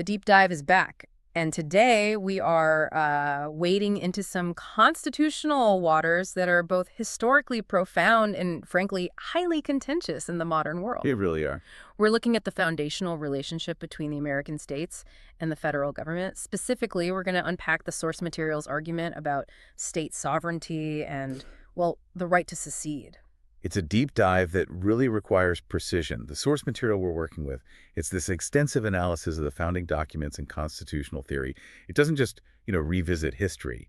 The deep dive is back. And today we are wading into some constitutional waters that are both historically profound and, frankly, highly contentious in the modern world. They really are. We're looking at the foundational relationship between the American states and the federal government. Specifically, we're going to unpack the source materials argument about state sovereignty and, well, the right to secede. It's a deep dive that really requires precision. The source material we're working with, it's this extensive analysis of the founding documents and constitutional theory. It doesn't just, revisit history.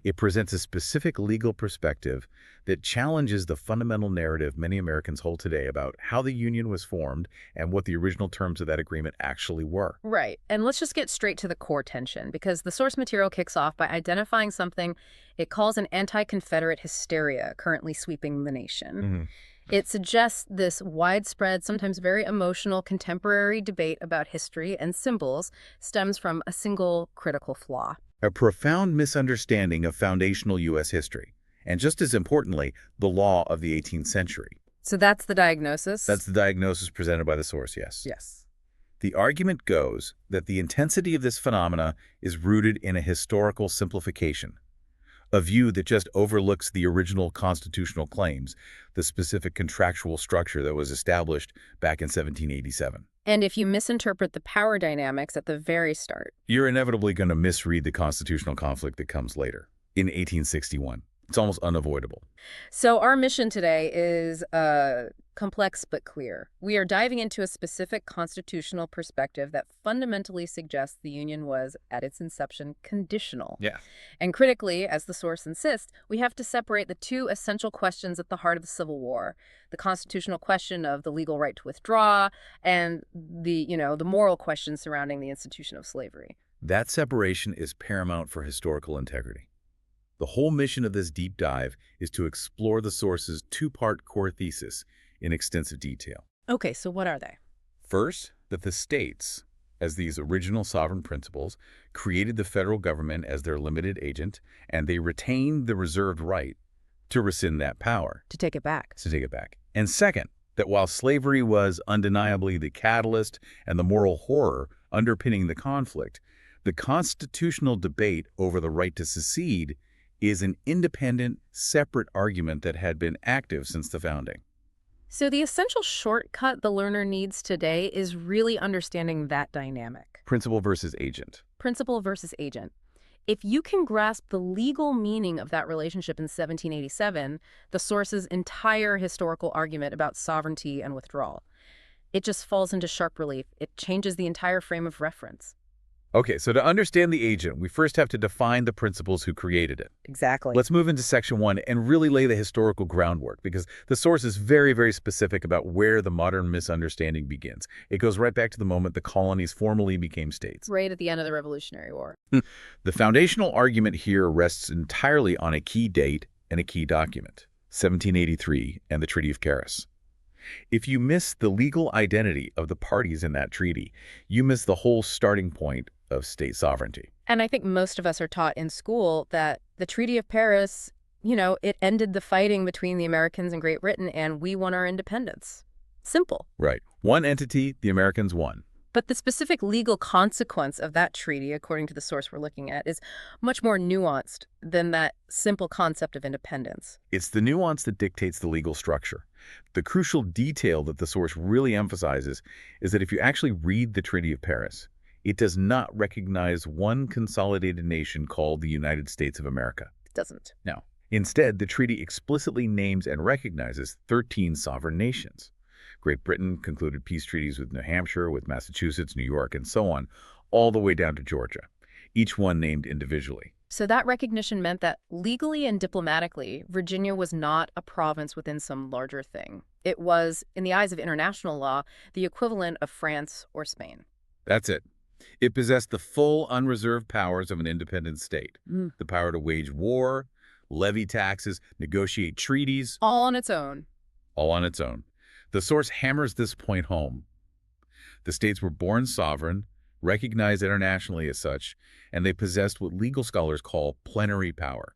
It presents a specific legal perspective that challenges the fundamental narrative many Americans hold today about how the Union was formed and what the original terms of that agreement actually were. Right. And let's just get straight to the core tension, because the source material kicks off by identifying something it calls an anti-Confederate hysteria currently sweeping the nation. It suggests this widespread, sometimes very emotional, contemporary debate about history and symbols stems from a single critical flaw. A profound misunderstanding of foundational U.S. history, and just as importantly, the law of the 18th century. So that's the diagnosis? That's the diagnosis presented by the source, yes. Yes. The argument goes that the intensity of this phenomena is rooted in a historical simplification, a view that just overlooks the original constitutional claims, the specific contractual structure that was established back in 1787. And if you misinterpret the power dynamics at the very start, You're inevitably going to misread the constitutional conflict that comes later, in 1861. It's almost unavoidable. So our mission today is complex but clear. We are diving into a specific constitutional perspective that fundamentally suggests the Union was, at its inception, conditional. Yeah. And critically, as the source insists, we have to separate the two essential questions at the heart of the Civil War: the constitutional question of the legal right to withdraw and the moral question surrounding the institution of slavery. That separation is paramount for historical integrity. The whole mission of this deep dive is to explore the source's two-part core thesis in extensive detail. Okay, so what are they? First, that the states, as these original sovereign principles, created the federal government as their limited agent, and they retained the reserved right to rescind that power. To take it back. And second, that while slavery was undeniably the catalyst and the moral horror underpinning the conflict, the constitutional debate over the right to secede is an independent, separate argument that had been active since the founding. So the essential shortcut the learner needs today is really understanding that dynamic. Principal versus agent. Principal versus agent. If you can grasp the legal meaning of that relationship in 1787, the source's entire historical argument about sovereignty and withdrawal, it just falls into sharp relief. It changes the entire frame of reference. Okay, so to understand the agent, we first have to define the principles who created it. Exactly. Let's move into Section 1 and really lay the historical groundwork, because the source is very, very specific about where the modern misunderstanding begins. It goes right back to the moment the colonies formally became states. Right at the end of the Revolutionary War. The foundational argument here rests entirely on a key date and a key document, 1783 and the Treaty of Paris. If you miss the legal identity of the parties in that treaty, you miss the whole starting point of state sovereignty. And I think most of us are taught in school that the Treaty of Paris, it ended the fighting between the Americans and Great Britain, and we won our independence. Simple. Right. One entity, the Americans won. But the specific legal consequence of that treaty, according to the source we're looking at, is much more nuanced than that simple concept of independence. It's the nuance that dictates the legal structure. The crucial detail that the source really emphasizes is that if you actually read the Treaty of Paris, it does not recognize one consolidated nation called the United States of America. It doesn't. No. Instead, the treaty explicitly names and recognizes 13 sovereign nations. Great Britain concluded peace treaties with New Hampshire, with Massachusetts, New York, and so on, all the way down to Georgia, each one named individually. So that recognition meant that legally and diplomatically, Virginia was not a province within some larger thing. It was, in the eyes of international law, the equivalent of France or Spain. That's it. It possessed the full unreserved powers of an independent state. The power to wage war, levy taxes, negotiate treaties. All on its own. All on its own. The source hammers this point home. The states were born sovereign, recognized internationally as such, and they possessed what legal scholars call plenary power,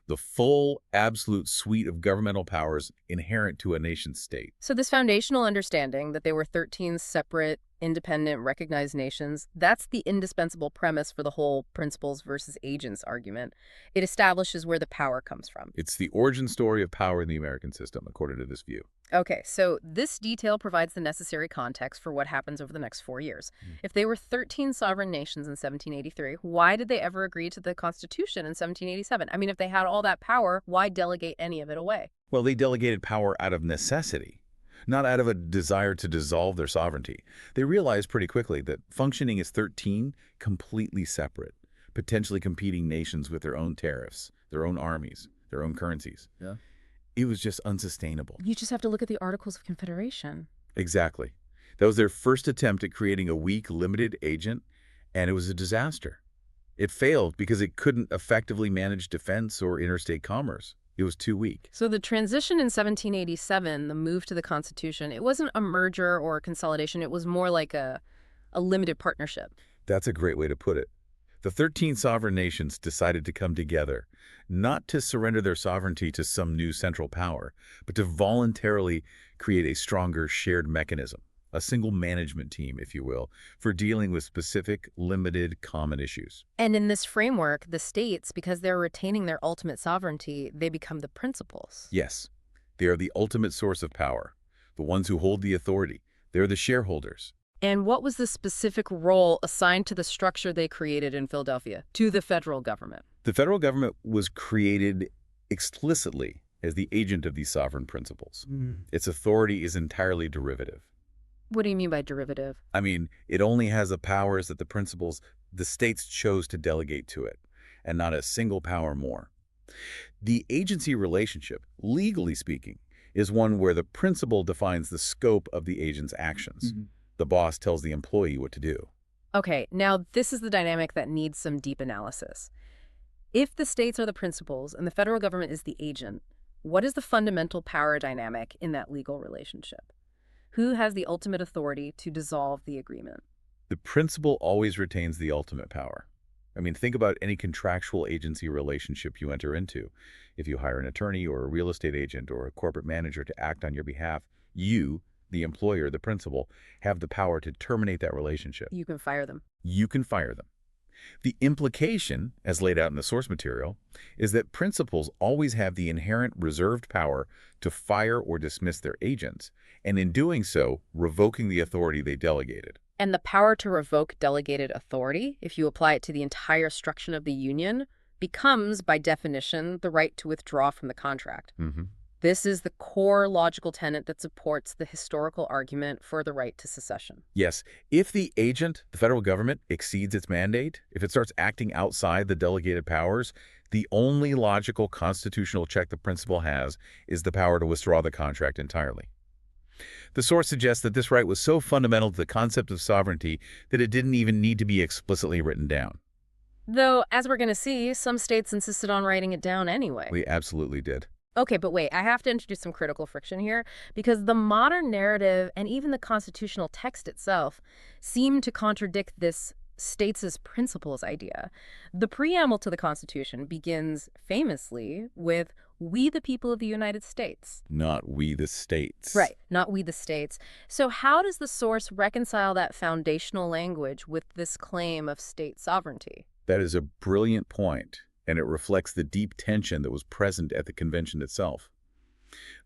the full, absolute suite of governmental powers inherent to a nation-state. So this foundational understanding that they were 13 separate, independent, recognized nations. That's the indispensable premise for the whole principles versus agents argument. It establishes where the power comes from. It's the origin story of power in the American system, according to this view. Okay, so this detail provides the necessary context for what happens over the next 4 years. If they were 13 sovereign nations in 1783, why did they ever agree to the Constitution in 1787? I mean, if they had all that power, why delegate any of it away? Well, they delegated power out of necessity, not out of a desire to dissolve their sovereignty. They realized pretty quickly that functioning as 13 completely separate, potentially competing nations with their own tariffs, their own armies, their own currencies. Yeah. It was just unsustainable. You just have to look at the Articles of Confederation. Exactly. That was their first attempt at creating a weak, limited agent, and it was a disaster. It failed because it couldn't effectively manage defense or interstate commerce. It was too weak. So the transition in 1787, the move to the Constitution, it wasn't a merger or a consolidation. It was more like a limited partnership. That's a great way to put it. The 13 sovereign nations decided to come together, not to surrender their sovereignty to some new central power, but to voluntarily create a stronger shared mechanism, a single management team, if you will, for dealing with specific, limited, common issues. And in this framework, the states, because they're retaining their ultimate sovereignty, they become the principals. Yes, they are the ultimate source of power, the ones who hold the authority. They're the shareholders. And what was the specific role assigned to the structure they created in Philadelphia, to the federal government? The federal government was created explicitly as the agent of these sovereign principles. Its authority is entirely derivative. What do you mean by derivative? I mean, it only has the powers that the states chose to delegate to it, and not a single power more. The agency relationship, legally speaking, is one where the principal defines the scope of the agent's actions. The boss tells the employee what to do. Okay, now this is the dynamic that needs some deep analysis. If the states are the principals and the federal government is the agent, what is the fundamental power dynamic in that legal relationship? Who has the ultimate authority to dissolve the agreement? The principal always retains the ultimate power. I mean, think about any contractual agency relationship you enter into. If you hire an attorney or a real estate agent or a corporate manager to act on your behalf, you, the employer, the principal, have the power to terminate that relationship. You can fire them. You can fire them. The implication, as laid out in the source material, is that principals always have the inherent reserved power to fire or dismiss their agents, and in doing so, revoking the authority they delegated. And the power to revoke delegated authority, if you apply it to the entire structure of the union, becomes, by definition, the right to withdraw from the contract. This is the core logical tenet that supports the historical argument for the right to secession. Yes, if the agent, the federal government, exceeds its mandate, if it starts acting outside the delegated powers, the only logical constitutional check the principal has is the power to withdraw the contract entirely. The source suggests that this right was so fundamental to the concept of sovereignty that it didn't even need to be explicitly written down. Though, as we're going to see, some states insisted on writing it down anyway. We absolutely did. Okay, but wait, I have to introduce some critical friction here, because the modern narrative and even the constitutional text itself seem to contradict this states as principles idea. The preamble to the Constitution begins famously with, "We the people of the United States." Not we the states. Right, not we the states. So how does the source reconcile that foundational language with this claim of state sovereignty? That is a brilliant point, and it reflects the deep tension that was present at the convention itself.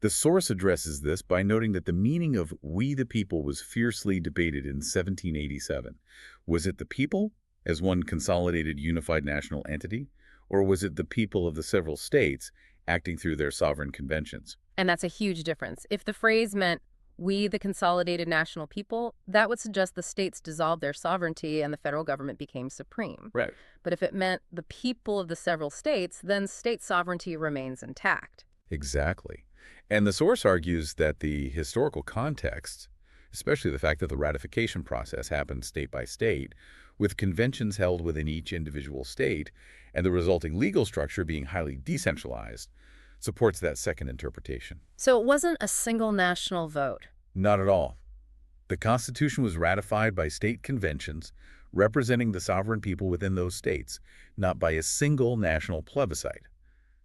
The source addresses this by noting that the meaning of "we the people" was fiercely debated in 1787. Was it the people, as one consolidated unified national entity, or was it the people of the several states acting through their sovereign conventions? And that's a huge difference. If the phrase meant "we, the consolidated national people," that would suggest the states dissolved their sovereignty and the federal government became supreme. Right. But if it meant the people of the several states, then state sovereignty remains intact. Exactly. And the source argues that the historical context, especially the fact that the ratification process happened state by state, with conventions held within each individual state, and the resulting legal structure being highly decentralized, supports that second interpretation. So it wasn't a single national vote. Not at all. The Constitution was ratified by state conventions representing the sovereign people within those states, not by a single national plebiscite.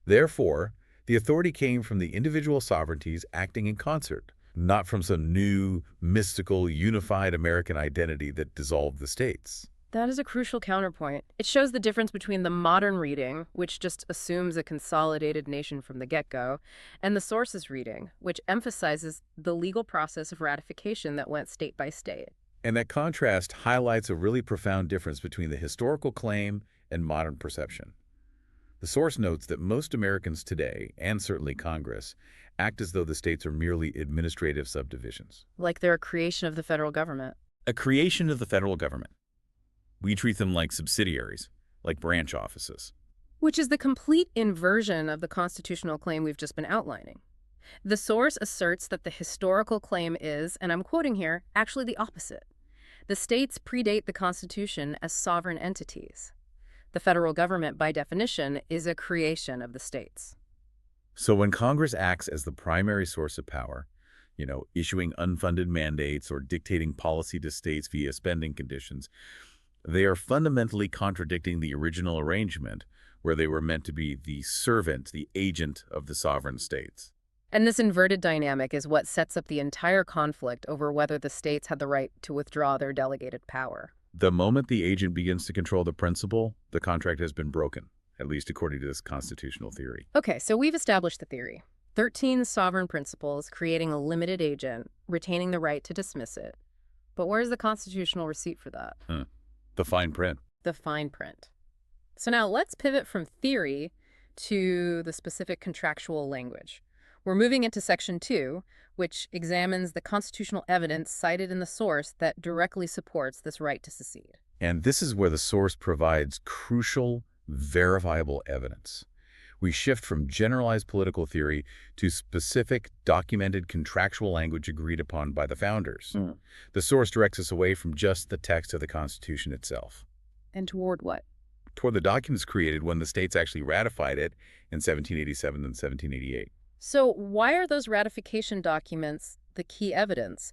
Therefore, the authority came from the individual sovereignties acting in concert, not from some new, mystical, unified American identity that dissolved the states. That is a crucial counterpoint. It shows the difference between the modern reading, which just assumes a consolidated nation from the get-go, and the sources reading, which emphasizes the legal process of ratification that went state by state. And that contrast highlights a really profound difference between the historical claim and modern perception. The source notes that most Americans today, and certainly Congress, act as though the states are merely administrative subdivisions. Like they're a creation of the federal government. A creation of the federal government. We treat them like subsidiaries, like branch offices. Which is the complete inversion of the constitutional claim we've just been outlining. The source asserts that the historical claim is, and I'm quoting here, actually the opposite. The states predate the Constitution as sovereign entities. The federal government, by definition, is a creation of the states. So when Congress acts as the primary source of power, issuing unfunded mandates or dictating policy to states via spending conditions, they are fundamentally contradicting the original arrangement where they were meant to be the servant, the agent of the sovereign states. And this inverted dynamic is what sets up the entire conflict over whether the states had the right to withdraw their delegated power. The moment the agent begins to control the principal, the contract has been broken, at least according to this constitutional theory. Okay, so we've established the theory. 13 sovereign principles creating a limited agent, retaining the right to dismiss it. But where's the constitutional receipt for that? The fine print. The fine print. So now let's pivot from theory to the specific contractual language. We're moving into Section 2, which examines the constitutional evidence cited in the source that directly supports this right to secede. And this is where the source provides crucial, verifiable evidence. We shift from generalized political theory to specific, documented contractual language agreed upon by the founders. The source directs us away from just the text of the Constitution itself. And toward what? Toward the documents created when the states actually ratified it in 1787 and 1788. So why are those ratification documents the key evidence?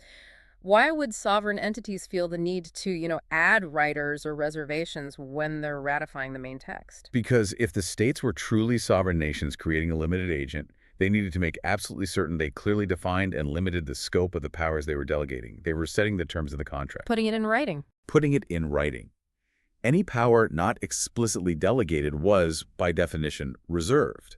Why would sovereign entities feel the need to, add riders or reservations when they're ratifying the main text? Because if the states were truly sovereign nations creating a limited agent, they needed to make absolutely certain they clearly defined and limited the scope of the powers they were delegating. They were setting the terms of the contract. Putting it in writing. Putting it in writing. Any power not explicitly delegated was, by definition, reserved.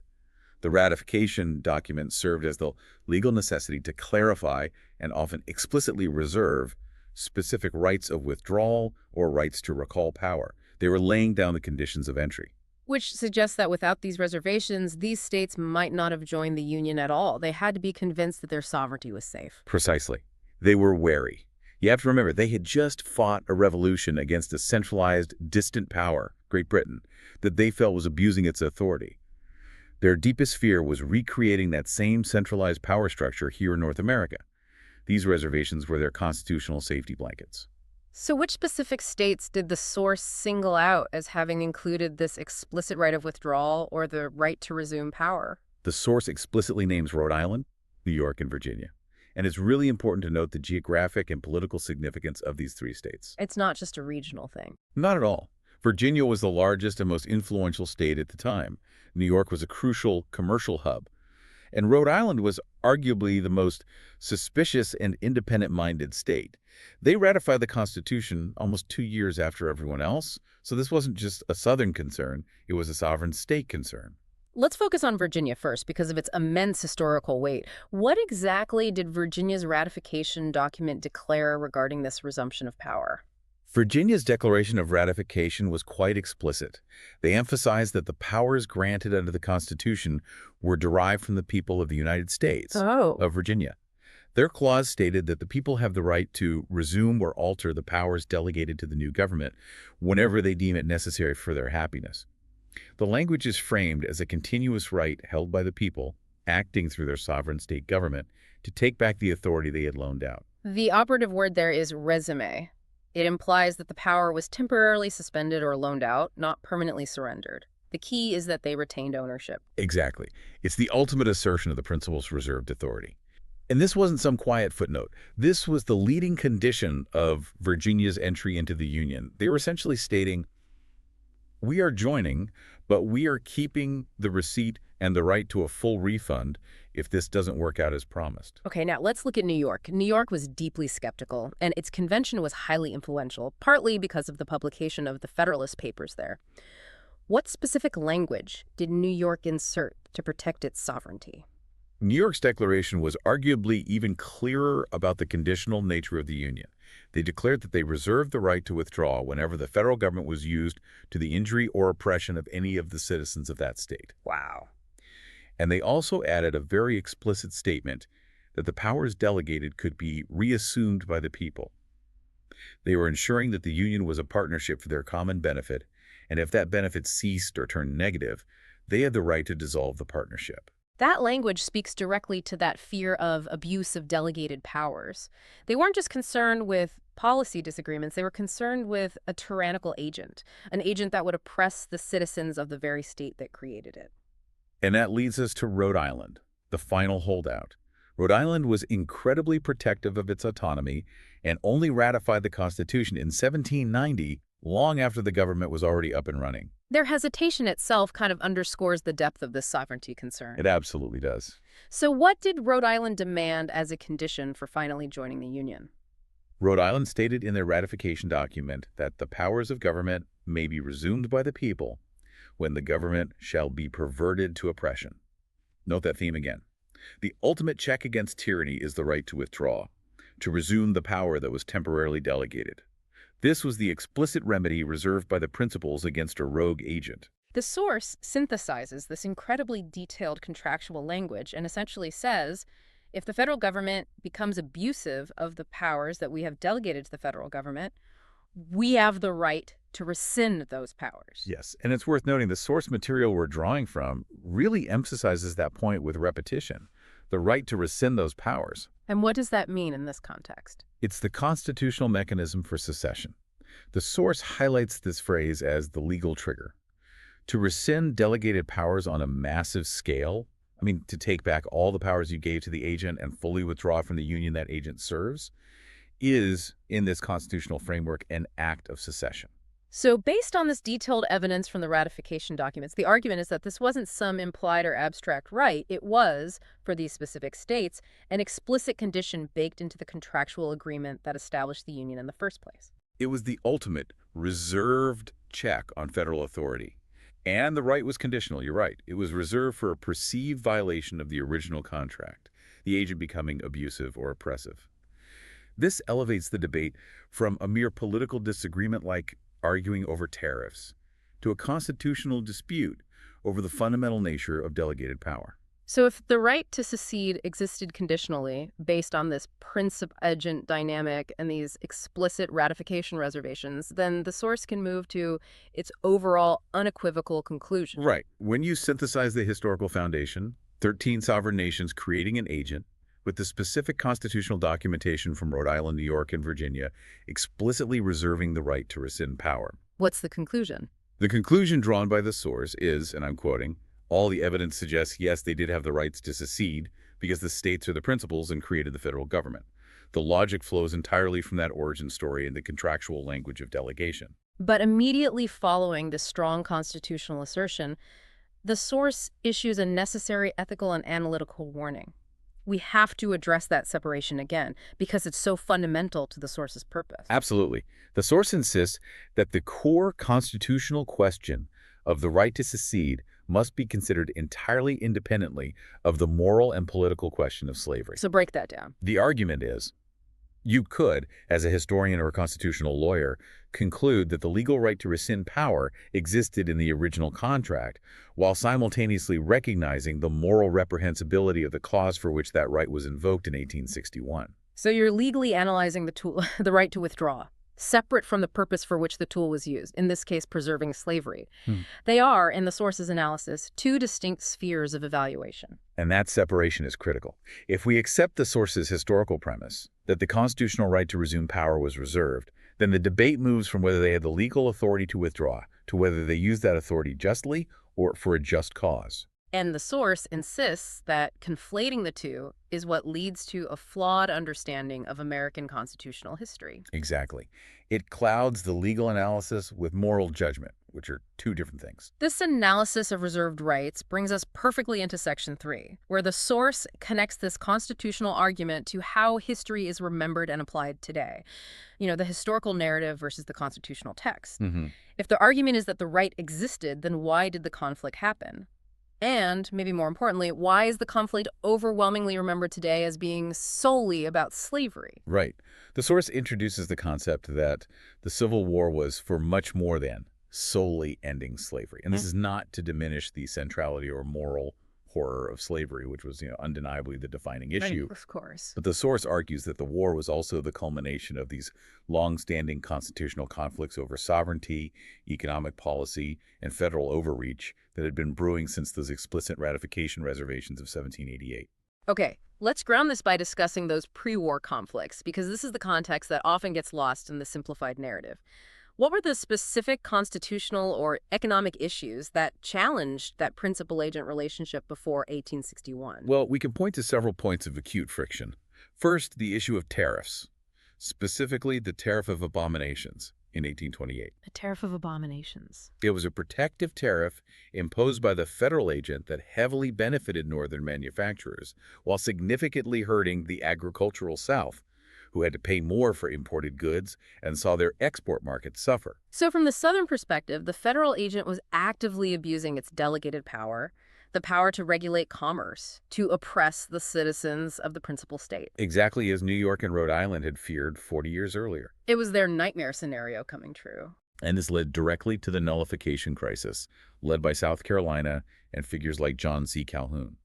The ratification document served as the legal necessity to clarify and often explicitly reserve specific rights of withdrawal or rights to recall power. They were laying down the conditions of entry. Which suggests that without these reservations, these states might not have joined the Union at all. They had to be convinced that their sovereignty was safe. Precisely. They were wary. You have to remember, they had just fought a revolution against a centralized, distant power, Great Britain, that they felt was abusing its authority. Their deepest fear was recreating that same centralized power structure here in North America. These reservations were their constitutional safety blankets. So which specific states did the source single out as having included this explicit right of withdrawal or the right to resume power? The source explicitly names Rhode Island, New York, and Virginia. And it's really important to note the geographic and political significance of these three states. It's not just a regional thing. Not at all. Virginia was the largest and most influential state at the time. New York was a crucial commercial hub. And Rhode Island was arguably the most suspicious and independent-minded state. They ratified the Constitution almost 2 years after everyone else, so this wasn't just a Southern concern, it was a sovereign state concern. Let's focus on Virginia first because of its immense historical weight. What exactly did Virginia's ratification document declare regarding this resumption of power? Virginia's Declaration of Ratification was quite explicit. They emphasized that the powers granted under the Constitution were derived from the people of the United States of Virginia. Their clause stated that the people have the right to resume or alter the powers delegated to the new government whenever they deem it necessary for their happiness. The language is framed as a continuous right held by the people, acting through their sovereign state government, to take back the authority they had loaned out. The operative word there is resume. It implies that the power was temporarily suspended or loaned out, not permanently surrendered. The key is that they retained ownership. Exactly. It's the ultimate assertion of the principal's reserved authority. And this wasn't some quiet footnote. This was the leading condition of Virginia's entry into the Union. They were essentially stating, we are joining, but we are keeping the receipt and the right to a full refund if this doesn't work out as promised. Okay, now let's look at New York. New York was deeply skeptical, and its convention was highly influential, partly because of the publication of the Federalist Papers there. What specific language did New York insert to protect its sovereignty? New York's declaration was arguably even clearer about the conditional nature of the Union. They declared that they reserved the right to withdraw whenever the federal government was used to the injury or oppression of any of the citizens of that state. Wow. And they also added a very explicit statement that the powers delegated could be reassumed by the people. They were ensuring that the Union was a partnership for their common benefit, and if that benefit ceased or turned negative, they had the right to dissolve the partnership. That language speaks directly to that fear of abuse of delegated powers. They weren't just concerned with policy disagreements, they were concerned with a tyrannical agent, an agent that would oppress the citizens of the very state that created it. And that leads us to Rhode Island, the final holdout. Rhode Island was incredibly protective of its autonomy and only ratified the Constitution in 1790, long after the government was already up and running. Their hesitation itself kind of underscores the depth of this sovereignty concern. It absolutely does. So what did Rhode Island demand as a condition for finally joining the Union? Rhode Island stated in their ratification document that the powers of government may be resumed by the people when the government shall be perverted to oppression. Note that theme again. The ultimate check against tyranny is the right to withdraw, to resume the power that was temporarily delegated. This was the explicit remedy reserved by the principles against a rogue agent. The source synthesizes this incredibly detailed contractual language and essentially says, if the federal government becomes abusive of the powers that we have delegated to the federal government, we have the right to rescind those powers. Yes, and it's worth noting the source material we're drawing from really emphasizes that point with repetition, the right to rescind those powers. And what does that mean in this context? It's the constitutional mechanism for secession. The source highlights this phrase as the legal trigger. To rescind delegated powers on a massive scale, to take back all the powers you gave to the agent and fully withdraw from the union that agent serves, is, in this constitutional framework, an act of secession. So based on this detailed evidence from the ratification documents, the argument is that this wasn't some implied or abstract right. It was, for these specific states, an explicit condition baked into the contractual agreement that established the Union in the first place. It was the ultimate reserved check on federal authority. And the right was conditional, you're right. It was reserved for a perceived violation of the original contract, the agent becoming abusive or oppressive. This elevates the debate from a mere political disagreement like arguing over tariffs to a constitutional dispute over the fundamental nature of delegated power. So if the right to secede existed conditionally based on this prince-agent dynamic and these explicit ratification reservations, then the source can move to its overall unequivocal conclusion. Right. When you synthesize the historical foundation, 13 sovereign nations creating an agent, with the specific constitutional documentation from Rhode Island, New York, and Virginia explicitly reserving the right to rescind power. What's the conclusion? The conclusion drawn by the source is, and I'm quoting, all the evidence suggests, yes, they did have the rights to secede because the states are the principals and created the federal government. The logic flows entirely from that origin story and the contractual language of delegation. But immediately following this strong constitutional assertion, the source issues a necessary ethical and analytical warning. We have to address that separation again because it's so fundamental to the source's purpose. Absolutely. The source insists that the core constitutional question of the right to secede must be considered entirely independently of the moral and political question of slavery. So break that down. The argument is, you could, as a historian or a constitutional lawyer, conclude that the legal right to rescind power existed in the original contract, while simultaneously recognizing the moral reprehensibility of the clause for which that right was invoked in 1861. So you're legally analyzing the tool, the right to withdraw, separate from the purpose for which the tool was used, in this case, preserving slavery. They are, in the source's analysis, two distinct spheres of evaluation. And that separation is critical. If we accept the source's historical premise that the constitutional right to resume power was reserved, then the debate moves from whether they had the legal authority to withdraw to whether they used that authority justly or for a just cause. And the source insists that conflating the two is what leads to a flawed understanding of American constitutional history. Exactly. It clouds the legal analysis with moral judgment. which are two different things. This analysis of reserved rights brings us perfectly into Section 3, where the source connects this constitutional argument to how history is remembered and applied today. The historical narrative versus the constitutional text. If the argument is that the right existed, then why did the conflict happen? And, maybe more importantly, why is the conflict overwhelmingly remembered today as being solely about slavery? Right. The source introduces the concept that the Civil War was for much more than solely ending slavery. And this is not to diminish the centrality or moral horror of slavery, which was, undeniably the defining issue. Right, of course. But the source argues that the war was also the culmination of these long-standing constitutional conflicts over sovereignty, economic policy, and federal overreach that had been brewing since those explicit ratification reservations of 1788. Okay, let's ground this by discussing those pre-war conflicts, because this is the context that often gets lost in the simplified narrative. What were the specific constitutional or economic issues that challenged that principal-agent relationship before 1861? Well, we can point to several points of acute friction. First, the issue of tariffs, specifically the Tariff of Abominations in 1828. A tariff of abominations. It was a protective tariff imposed by the federal agent that heavily benefited northern manufacturers while significantly hurting the agricultural South, who had to pay more for imported goods and saw their export markets suffer. So from the Southern perspective, the federal agent was actively abusing its delegated power, the power to regulate commerce, to oppress the citizens of the principal state. Exactly as New York and Rhode Island had feared 40 years earlier. It was their nightmare scenario coming true. And this led directly to the nullification crisis, led by South Carolina and figures like John C. Calhoun.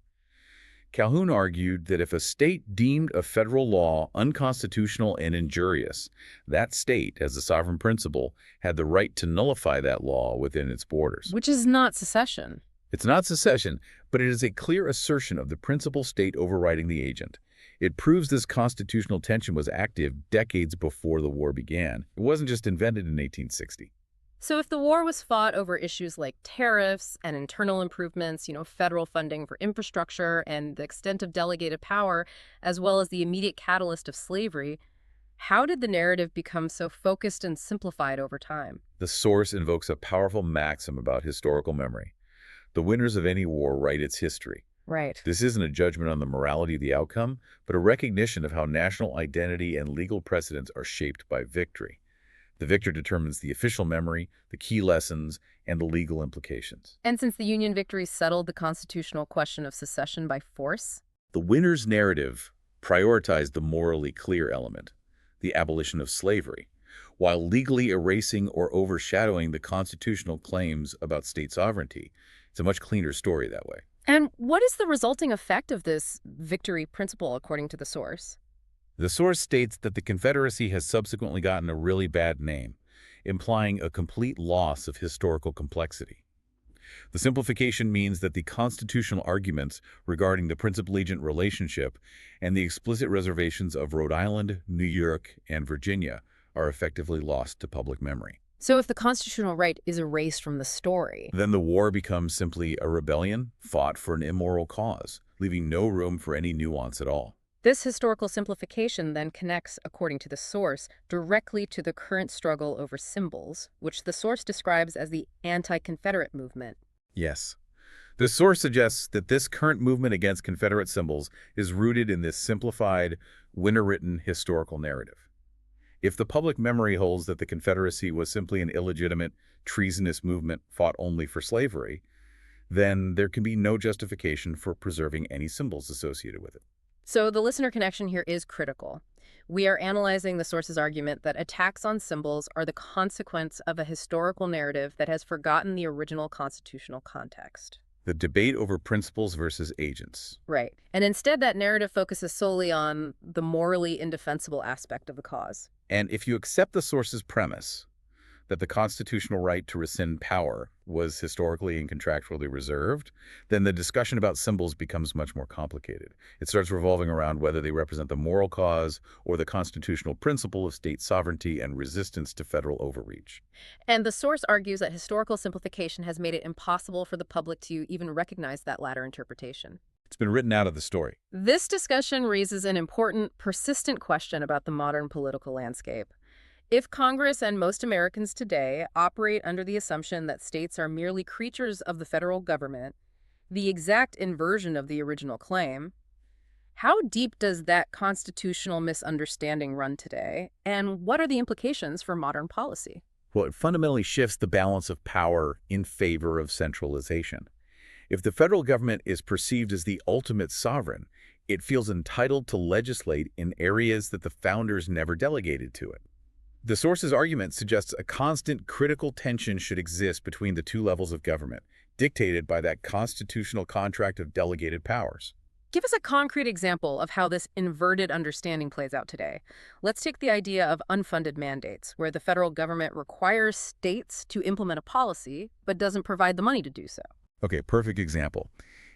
Calhoun argued that if a state deemed a federal law unconstitutional and injurious, that state, as a sovereign principle, had the right to nullify that law within its borders. Which is not secession. It's not secession, but it is a clear assertion of the principal state overriding the agent. It proves this constitutional tension was active decades before the war began. It wasn't just invented in 1860. So if the war was fought over issues like tariffs and internal improvements, federal funding for infrastructure and the extent of delegated power, as well as the immediate catalyst of slavery, how did the narrative become so focused and simplified over time? The source invokes a powerful maxim about historical memory. The winners of any war write its history. Right. This isn't a judgment on the morality of the outcome, but a recognition of how national identity and legal precedents are shaped by victory. The victor determines the official memory, the key lessons, and the legal implications. And since the Union victory settled the constitutional question of secession by force? The winner's narrative prioritized the morally clear element, the abolition of slavery, while legally erasing or overshadowing the constitutional claims about state sovereignty. It's a much cleaner story that way. And what is the resulting effect of this victory principle, according to the source? The source states that the Confederacy has subsequently gotten a really bad name, implying a complete loss of historical complexity. The simplification means that the constitutional arguments regarding the principal-agent relationship and the explicit reservations of Rhode Island, New York, and Virginia are effectively lost to public memory. So if the constitutional right is erased from the story, then the war becomes simply a rebellion fought for an immoral cause, leaving no room for any nuance at all. This historical simplification then connects, according to the source, directly to the current struggle over symbols, which the source describes as the anti-Confederate movement. Yes. The source suggests that this current movement against Confederate symbols is rooted in this simplified, winner-written historical narrative. If the public memory holds that the Confederacy was simply an illegitimate, treasonous movement fought only for slavery, then there can be no justification for preserving any symbols associated with it. So the listener connection here is critical. We are analyzing the source's argument that attacks on symbols are the consequence of a historical narrative that has forgotten the original constitutional context. The debate over principles versus agents. Right. And instead, that narrative focuses solely on the morally indefensible aspect of the cause. And if you accept the source's premise that the constitutional right to rescind power was historically and contractually reserved, then the discussion about symbols becomes much more complicated. It starts revolving around whether they represent the moral cause or the constitutional principle of state sovereignty and resistance to federal overreach. And the source argues that historical simplification has made it impossible for the public to even recognize that latter interpretation. It's been written out of the story. This discussion raises an important, persistent question about the modern political landscape. If Congress and most Americans today operate under the assumption that states are merely creatures of the federal government, the exact inversion of the original claim, how deep does that constitutional misunderstanding run today, and what are the implications for modern policy? Well, it fundamentally shifts the balance of power in favor of centralization. If the federal government is perceived as the ultimate sovereign, it feels entitled to legislate in areas that the founders never delegated to it. The source's argument suggests a constant critical tension should exist between the two levels of government, dictated by that constitutional contract of delegated powers. Give us a concrete example of how this inverted understanding plays out today. Let's take the idea of unfunded mandates, where the federal government requires states to implement a policy, but doesn't provide the money to do so. Okay, perfect example.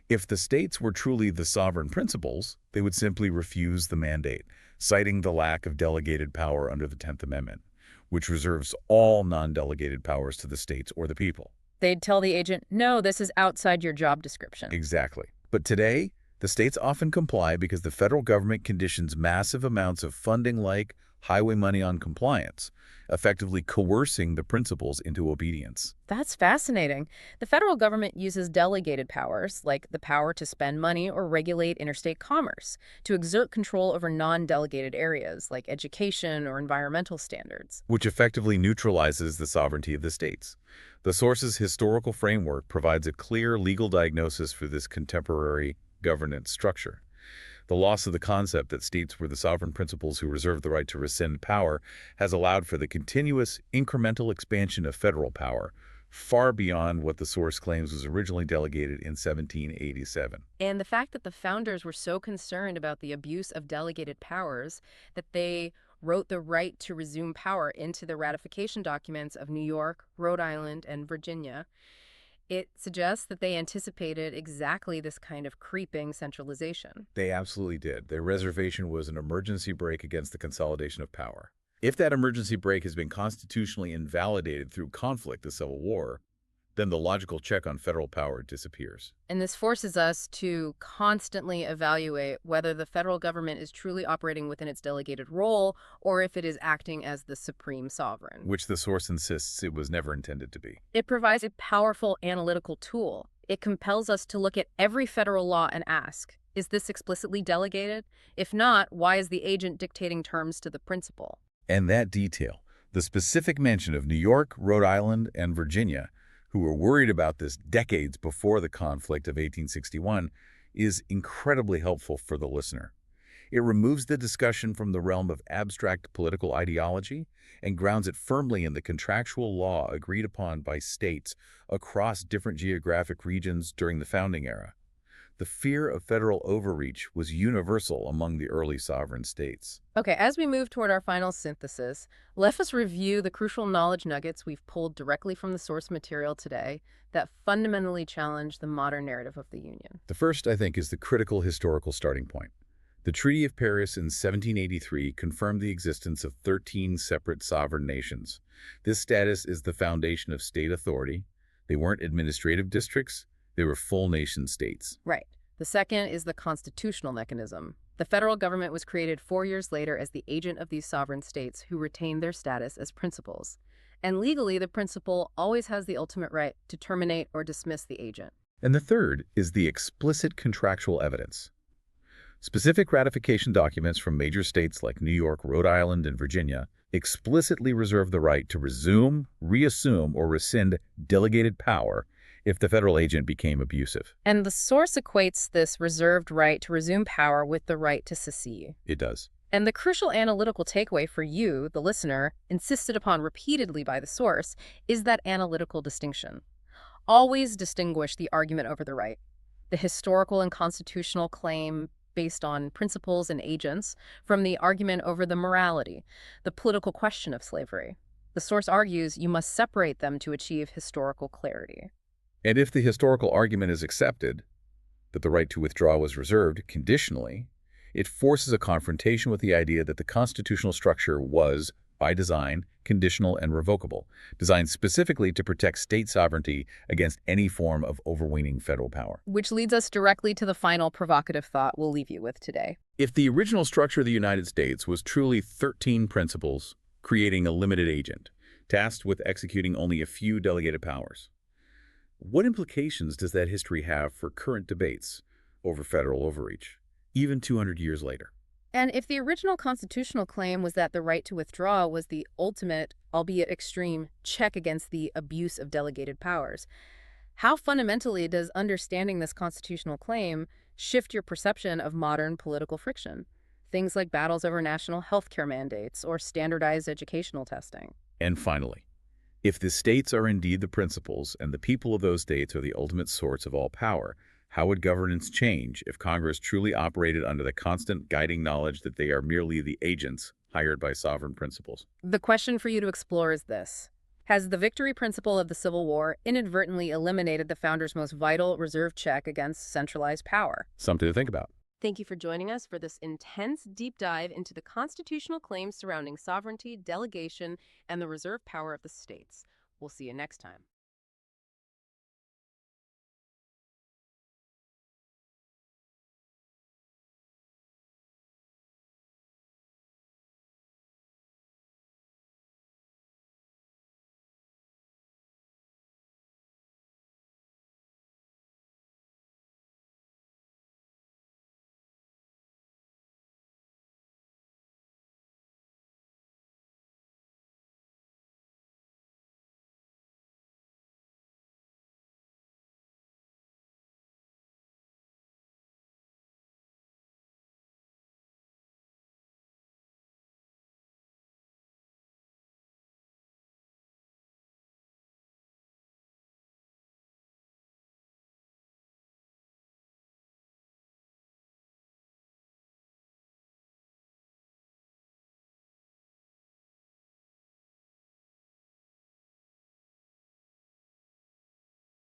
If the states were truly the sovereign principals, they would simply refuse the mandate, citing the lack of delegated power under the 10th Amendment, which reserves all non-delegated powers to the states or the people. They'd tell the agent, no, this is outside your job description. Exactly. But today, the states often comply because the federal government conditions massive amounts of funding like highway money on compliance, effectively coercing the principals into obedience. That's fascinating. The federal government uses delegated powers, like the power to spend money or regulate interstate commerce, to exert control over non-delegated areas, like education or environmental standards. Which effectively neutralizes the sovereignty of the states. The source's historical framework provides a clear legal diagnosis for this contemporary governance structure. The loss of the concept that states were the sovereign principals who reserved the right to rescind power has allowed for the continuous, incremental expansion of federal power, far beyond what the source claims was originally delegated in 1787. And the fact that the founders were so concerned about the abuse of delegated powers that they wrote the right to resume power into the ratification documents of New York, Rhode Island, and Virginia, it suggests that they anticipated exactly this kind of creeping centralization. They absolutely did. Their reservation was an emergency brake against the consolidation of power. If that emergency brake has been constitutionally invalidated through conflict, the Civil War, then the logical check on federal power disappears. And this forces us to constantly evaluate whether the federal government is truly operating within its delegated role or if it is acting as the supreme sovereign. Which the source insists it was never intended to be. It provides a powerful analytical tool. It compels us to look at every federal law and ask, is this explicitly delegated? If not, why is the agent dictating terms to the principal? And that detail, the specific mention of New York, Rhode Island, and Virginia, who were worried about this decades before the conflict of 1861, is incredibly helpful for the listener. It removes the discussion from the realm of abstract political ideology and grounds it firmly in the contractual law agreed upon by states across different geographic regions during the founding era. The fear of federal overreach was universal among the early sovereign states. Okay, as we move toward our final synthesis, let us review the crucial knowledge nuggets we've pulled directly from the source material today that fundamentally challenge the modern narrative of the Union. The first, I think, is the critical historical starting point. The Treaty of Paris in 1783 confirmed the existence of 13 separate sovereign nations. This status is the foundation of state authority. They weren't administrative districts. They were full nation states. Right. The second is the constitutional mechanism. The federal government was created 4 years later as the agent of these sovereign states who retained their status as principals. And legally, the principal always has the ultimate right to terminate or dismiss the agent. And the third is the explicit contractual evidence. Specific ratification documents from major states like New York, Rhode Island, and Virginia explicitly reserve the right to resume, reassume, or rescind delegated power if the federal agent became abusive. And the source equates this reserved right to resume power with the right to secede. It does. And the crucial analytical takeaway for you, the listener, insisted upon repeatedly by the source, is that analytical distinction. Always distinguish the argument over the right, the historical and constitutional claim based on principles and agents, from the argument over the morality, the political question of slavery. The source argues you must separate them to achieve historical clarity. And if the historical argument is accepted, that the right to withdraw was reserved conditionally, it forces a confrontation with the idea that the constitutional structure was, by design, conditional and revocable, designed specifically to protect state sovereignty against any form of overweening federal power. Which leads us directly to the final provocative thought we'll leave you with today. If the original structure of the United States was truly 13 principles, creating a limited agent, tasked with executing only a few delegated powers. What implications does that history have for current debates over federal overreach, even 200 years later? And if the original constitutional claim was that the right to withdraw was the ultimate, albeit extreme, check against the abuse of delegated powers, how fundamentally does understanding this constitutional claim shift your perception of modern political friction? Things like battles over national health care mandates or standardized educational testing. And finally, if the states are indeed the principals and the people of those states are the ultimate source of all power, how would governance change if Congress truly operated under the constant guiding knowledge that they are merely the agents hired by sovereign principals? The question for you to explore is this. Has the victory principle of the Civil War inadvertently eliminated the founders' most vital reserve check against centralized power? Something to think about. Thank you for joining us for this intense deep dive into the constitutional claims surrounding sovereignty, delegation, and the reserve power of the states. We'll see you next time.